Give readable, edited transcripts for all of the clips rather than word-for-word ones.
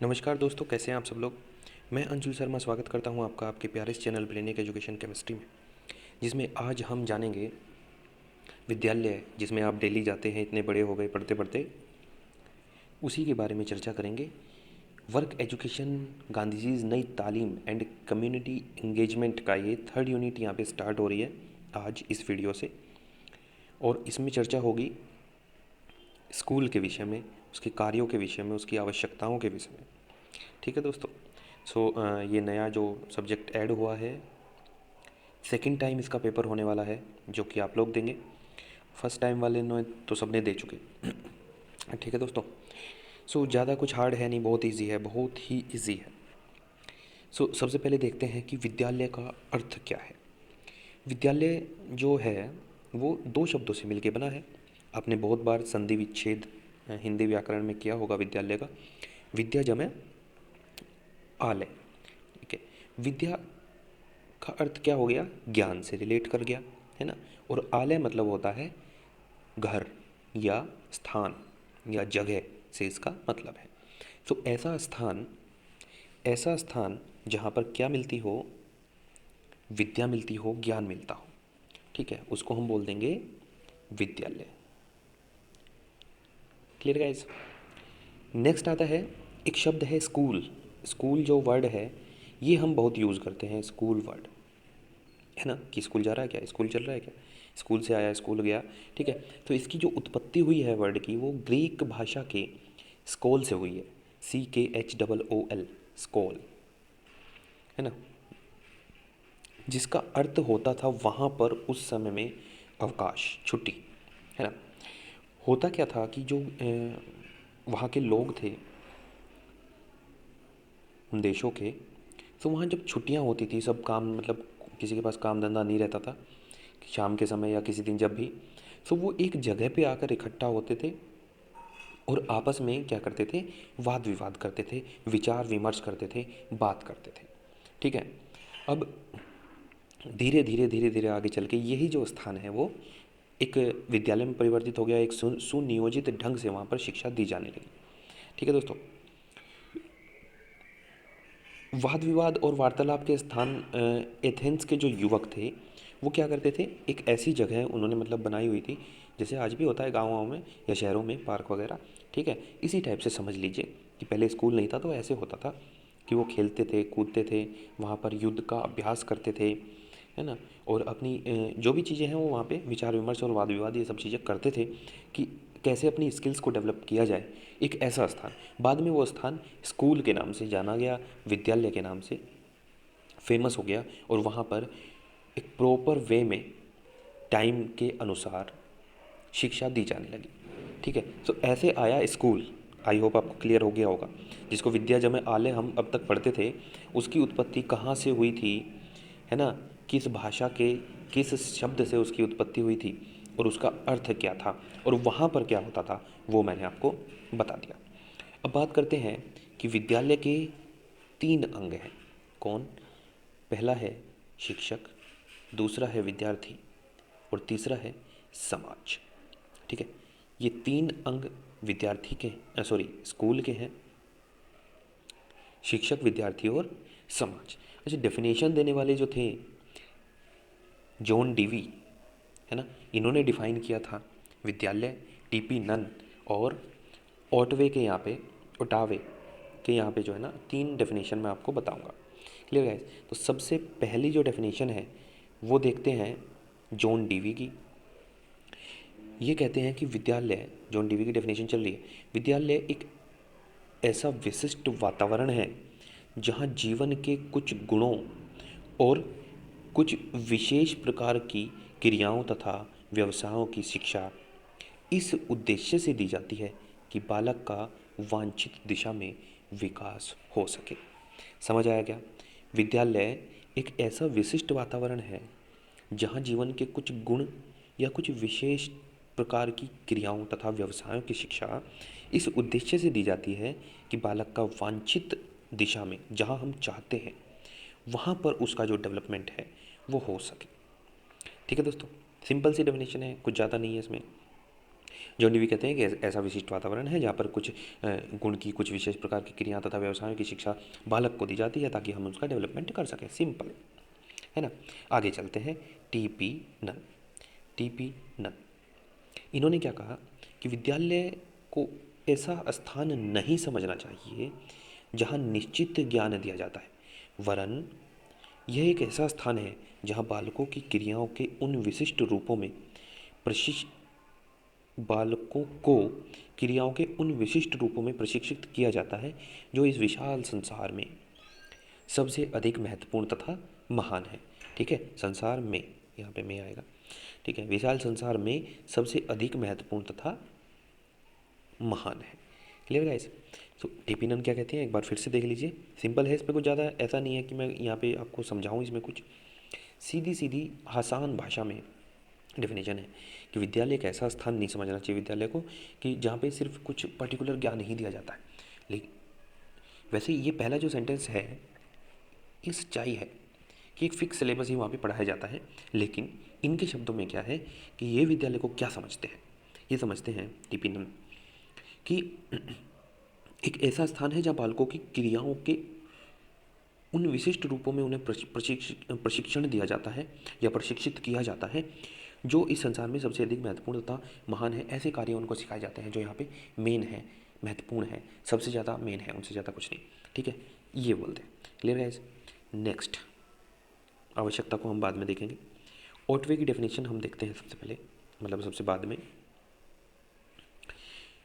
नमस्कार दोस्तों, कैसे हैं आप सब लोग। मैं अंशुल शर्मा स्वागत करता हूं आपका आपके प्यारे इस चैनल ब्रेनिक एजुकेशन केमिस्ट्री में, जिसमें आज हम जानेंगे विद्यालय, जिसमें आप डेली जाते हैं, इतने बड़े हो गए पढ़ते पढ़ते, उसी के बारे में चर्चा करेंगे। वर्क एजुकेशन, गांधी जी नई तालीम एंड कम्युनिटी इंगेजमेंट का ये थर्ड यूनिट यहाँ पे स्टार्ट हो रही है आज इस वीडियो से। और इसमें चर्चा होगी स्कूल के विषय में, उसके कार्यों के विषय में, उसकी आवश्यकताओं के विषय में। ठीक है दोस्तों। ये नया जो सब्जेक्ट ऐड हुआ है, सेकंड टाइम इसका पेपर होने वाला है, जो कि आप लोग देंगे। फर्स्ट टाइम वाले ने तो सबने दे चुके। ठीक है दोस्तों। ज़्यादा कुछ हार्ड है नहीं, बहुत इजी है, बहुत ही इजी है। सबसे पहले देखते हैं कि विद्यालय का अर्थ क्या है। विद्यालय जो है वो दो शब्दों से मिलके बना है। आपने बहुत बार संधि विच्छेद हिंदी व्याकरण में किया होगा विद्यालय का। विद्या जमे आलय। ठीक है। विद्या का अर्थ क्या हो गया, ज्ञान से रिलेट कर गया, है ना। और आलय मतलब होता है घर या स्थान या जगह से इसका मतलब है। तो ऐसा स्थान जहाँ पर क्या मिलती हो, विद्या मिलती हो, ज्ञान मिलता हो, ठीक है, उसको हम बोल देंगे विद्यालय। Clear guys. नेक्स्ट आता है, एक शब्द है स्कूल। स्कूल जो वर्ड है ये हम बहुत यूज़ करते हैं, स्कूल वर्ड, है ना, कि स्कूल जा रहा है क्या, स्कूल चल रहा है क्या, स्कूल से आया, स्कूल गया। ठीक है। तो इसकी जो उत्पत्ति हुई है वर्ड की, वो ग्रीक भाषा के स्कोल से हुई है। SCHOOL, स्कोल, है ना, जिसका अर्थ होता था वहाँ पर उस समय में अवकाश, छुट्टी, है ना। होता क्या था कि जो वहाँ के लोग थे उन देशों के, तो वहाँ जब छुट्टियाँ होती थी, सब काम, मतलब किसी के पास काम धंधा नहीं रहता था, शाम के समय या किसी दिन जब भी, तो वो एक जगह पे आकर इकट्ठा होते थे और आपस में क्या करते थे, वाद विवाद करते थे, विचार विमर्श करते थे, बात करते थे। ठीक है। अब धीरे धीरे आगे चल के यही जो स्थान है वो एक विद्यालय में परिवर्तित हो गया, एक सुनियोजित ढंग से वहाँ पर शिक्षा दी जाने लगी। ठीक है दोस्तों। वाद विवाद और वार्तालाप के स्थान एथेंस के जो युवक थे वो क्या करते थे, एक ऐसी जगह उन्होंने मतलब बनाई हुई थी, जैसे आज भी होता है गाँव में या शहरों में पार्क वगैरह। ठीक है। इसी टाइप से समझ लीजिए कि पहले स्कूल नहीं था तो ऐसे होता था कि वो खेलते थे, कूदते थे, वहाँ पर युद्ध का अभ्यास करते थे, है ना। और अपनी जो भी चीज़ें हैं वो वहाँ पे विचार विमर्श और वाद विवाद ये सब चीज़ें करते थे कि कैसे अपनी स्किल्स को डेवलप किया जाए। एक ऐसा स्थान, बाद में वो स्थान स्कूल के नाम से जाना गया, विद्यालय के नाम से फेमस हो गया, और वहाँ पर एक प्रॉपर वे में टाइम के अनुसार शिक्षा दी जाने लगी। ठीक है। तो ऐसे आया स्कूल। आई होप आपको क्लियर हो गया होगा। जिसको विद्या जमे आलय हम अब तक पढ़ते थे, उसकी उत्पत्ति कहाँ से हुई थी, है ना, किस भाषा के किस शब्द से उसकी उत्पत्ति हुई थी और उसका अर्थ क्या था और वहाँ पर क्या होता था, वो मैंने आपको बता दिया। अब बात करते हैं कि विद्यालय के 3 अंग हैं। कौन? पहला है शिक्षक, दूसरा है विद्यार्थी और तीसरा है समाज। ठीक है। ये 3 अंग विद्यार्थी के सॉरी स्कूल के हैं, शिक्षक, विद्यार्थी और समाज। अच्छा, डेफिनेशन देने वाले जो थे जॉन डीवी, है ना, इन्होंने डिफाइन किया था विद्यालय, टीपी नन और ओटवे के यहाँ पे ओटावे के यहाँ पे जो है ना 3 डेफिनेशन मैं आपको बताऊंगा। Clear guys. तो सबसे पहली जो डेफिनेशन है वो देखते हैं जॉन डीवी की। ये कहते हैं कि विद्यालय, जॉन डीवी की डेफिनेशन चल रही है, विद्यालय एक ऐसा विशिष्ट वातावरण है जहाँ जीवन के कुछ गुणों और कुछ विशेष प्रकार की क्रियाओं तथा व्यवसायों की शिक्षा इस उद्देश्य से दी जाती है कि बालक का वांछित दिशा में विकास हो सके। समझ आया क्या? विद्यालय एक ऐसा विशिष्ट वातावरण है जहाँ जीवन के कुछ गुण या कुछ विशेष प्रकार की क्रियाओं तथा व्यवसायों की शिक्षा इस उद्देश्य से दी जाती है कि बालक का वांछित दिशा में, जहाँ हम चाहते हैं, वहाँ पर उसका जो डेवलपमेंट है वो हो सके। ठीक है दोस्तों। सिंपल सी डेफिनेशन है, कुछ ज़्यादा नहीं है इसमें। जॉन डीवी कहते हैं कि ऐसा विशिष्ट वातावरण है जहाँ पर कुछ गुण की कुछ विशेष प्रकार की क्रिया तथा व्यवसायों की शिक्षा बालक को दी जाती है ताकि हम उसका डेवलपमेंट कर सकें। सिंपल है ना। आगे चलते हैं। TP none. टीपी नन इन्होंने क्या कहा कि विद्यालय को ऐसा स्थान नहीं समझना चाहिए जहाँ निश्चित ज्ञान दिया जाता है, वरन यह एक ऐसा स्थान है जहाँ बालकों की क्रियाओं के उन विशिष्ट रूपों में प्रशिक्ष बालकों को क्रियाओं के उन विशिष्ट रूपों में प्रशिक्षित किया जाता है जो इस विशाल संसार में सबसे अधिक महत्वपूर्ण तथा महान है। ठीक है, संसार में, यहाँ पे में आएगा। ठीक है, विशाल संसार में सबसे अधिक महत्वपूर्ण तथा महान है। Clear guys. तो टीपी नन क्या कहते हैं एक बार फिर से देख लीजिए। सिंपल है, इसमें कुछ ज़्यादा ऐसा नहीं है कि मैं यहाँ पे आपको समझाऊँ। इसमें कुछ सीधी सीधी आसान भाषा में डेफिनेशन है कि विद्यालय एक ऐसा स्थान नहीं समझना चाहिए विद्यालय को कि जहाँ पे सिर्फ कुछ पर्टिकुलर ज्ञान ही दिया जाता है। लेकिन वैसे ये पहला जो सेंटेंस है ये सच्चाई है कि एक फिक्स सिलेबस ही वहाँ पे पढ़ाया जाता है, लेकिन इनके शब्दों में क्या है कि ये विद्यालय को क्या समझते हैं। ये समझते हैं टीपी नन कि एक ऐसा स्थान है जहाँ बालकों की क्रियाओं के उन विशिष्ट रूपों में उन्हें प्रशिक्षण दिया जाता है या प्रशिक्षित किया जाता है जो इस संसार में सबसे अधिक महत्वपूर्ण तथा महान है। ऐसे कार्य उनको सिखाए जाते हैं जो यहाँ पे मेन है, महत्वपूर्ण है, सबसे ज़्यादा मेन है, उनसे ज़्यादा कुछ नहीं। ठीक है, ये बोलते हैं। Clear guys. नेक्स्ट, आवश्यकता को हम बाद में देखेंगे। ओटवे की डेफिनेशन हम देखते हैं सबसे पहले, मतलब सबसे बाद में,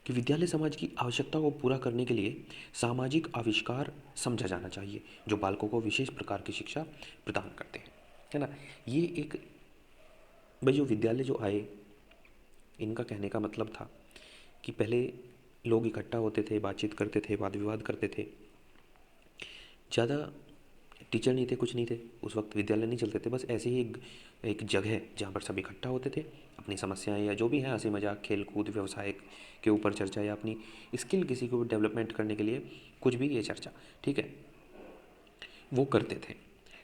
कि विद्यालय समाज की आवश्यकता को पूरा करने के लिए सामाजिक आविष्कार समझा जाना चाहिए जो बालकों को विशेष प्रकार की शिक्षा प्रदान करते हैं। है ना। ये एक भाई जो विद्यालय जो आए, इनका कहने का मतलब था कि पहले लोग इकट्ठा होते थे, बातचीत करते थे, वाद विवाद करते थे, ज़्यादा टीचर नहीं थे, कुछ नहीं थे, उस वक्त विद्यालय नहीं चलते थे। बस ऐसे ही एक जगह जहाँ पर सब इकट्ठा होते थे, अपनी समस्याएं या जो भी हैं, हंसी मजाक, खेल कूद, व्यवसाय के ऊपर चर्चा या अपनी स्किल किसी को डेवलपमेंट करने के लिए कुछ भी ये चर्चा, ठीक है, वो करते थे।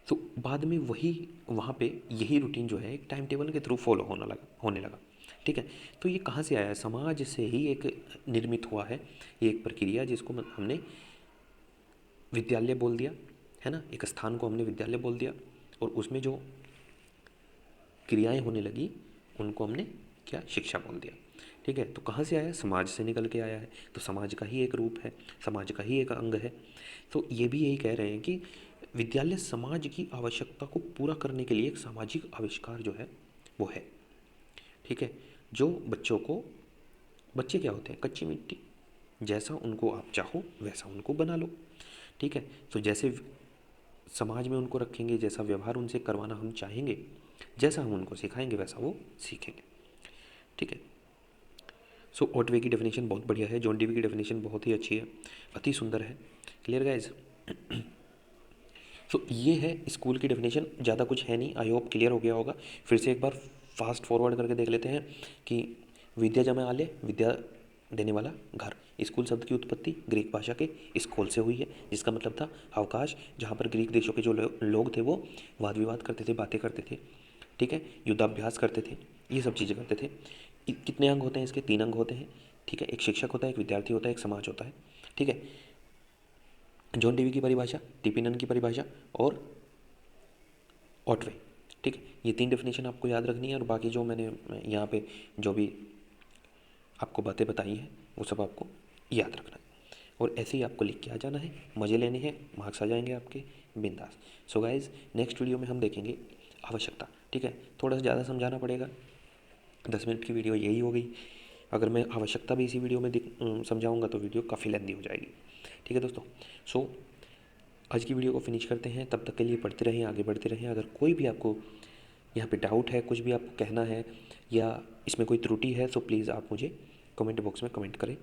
तो बाद में वही वहाँ पे यही रूटीन जो है एक टाइम टेबल के थ्रू फॉलो होने लगा। ठीक है, तो ये कहाँ से आया? समाज से ही एक निर्मित हुआ है ये एक प्रक्रिया जिसको हमने विद्यालय बोल दिया, है ना। एक स्थान को हमने विद्यालय बोल दिया और उसमें जो क्रियाएं होने लगी उनको हमने क्या, शिक्षा बोल दिया। ठीक है, तो कहाँ से आया? समाज से निकल के आया है, तो समाज का ही एक रूप है, समाज का ही एक अंग है। तो ये भी यही कह रहे हैं कि विद्यालय समाज की आवश्यकता को पूरा करने के लिए एक सामाजिक आविष्कार जो है वो है। ठीक है, जो बच्चों को, बच्चे क्या होते हैं? कच्ची मिट्टी, जैसा उनको आप चाहो वैसा उनको बना लो। ठीक है, तो जैसे समाज में उनको रखेंगे, जैसा व्यवहार उनसे करवाना हम चाहेंगे, जैसा हम उनको सिखाएंगे वैसा वो सीखेंगे। ठीक है, सो ओटवे की डेफिनेशन बहुत बढ़िया है, जॉन डीवी की डेफिनेशन बहुत ही अच्छी है, अति सुंदर है। Clear guys. सो ये है स्कूल की डेफिनेशन, ज़्यादा कुछ है नहीं, आई होप क्लियर हो गया होगा। फिर से एक बार फास्ट फॉरवर्ड करके देख लेते हैं कि विद्या जमा आलय, विद्या देने वाला घर। स्कूल शब्द की उत्पत्ति ग्रीक भाषा के स्कूल से हुई है, जिसका मतलब था अवकाश, जहाँ पर ग्रीक देशों के जो लोग थे वो वाद विवाद करते थे, बातें करते थे, ठीक है, युद्धाभ्यास करते थे, ये सब चीज़ें करते थे। कितने अंग होते हैं इसके? 3 अंग होते हैं। ठीक है, एक शिक्षक होता है, एक विद्यार्थी होता है, एक समाज होता है। ठीक है, जॉन डीवी की परिभाषा, टीपी नन की परिभाषा और ऑटवे। ठीक है, ये 3 डेफिनेशन आपको याद रखनी है और बाकी जो मैंने यहाँ पे जो भी आपको बातें बताई हैं वो सब आपको याद रखना है और ऐसे ही आपको लिख के आ जाना है, मज़े लेने हैं, मार्क्स आ जाएंगे आपके बिंदास। सो गाइज, नेक्स्ट वीडियो में हम देखेंगे आवश्यकता। ठीक है, थोड़ा सा ज़्यादा समझाना पड़ेगा, 10 मिनट की वीडियो यही हो गई। अगर मैं आवश्यकता भी इसी वीडियो में समझाऊंगा तो वीडियो काफ़ी लेंदी हो जाएगी। ठीक है दोस्तों, सो आज की वीडियो को फिनिश करते हैं, तब तक के लिए पढ़ते रहें, आगे बढ़ते रहें। अगर कोई भी आपको यहाँ पे डाउट है, कुछ भी आपको कहना है या इसमें कोई त्रुटि है, तो प्लीज़ आप मुझे कमेंट बॉक्स में कमेंट करें,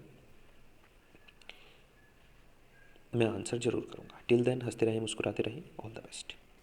मैं आंसर ज़रूर करूँगा। टिल देन हंसते रहें, मुस्कुराते रहें। All the best.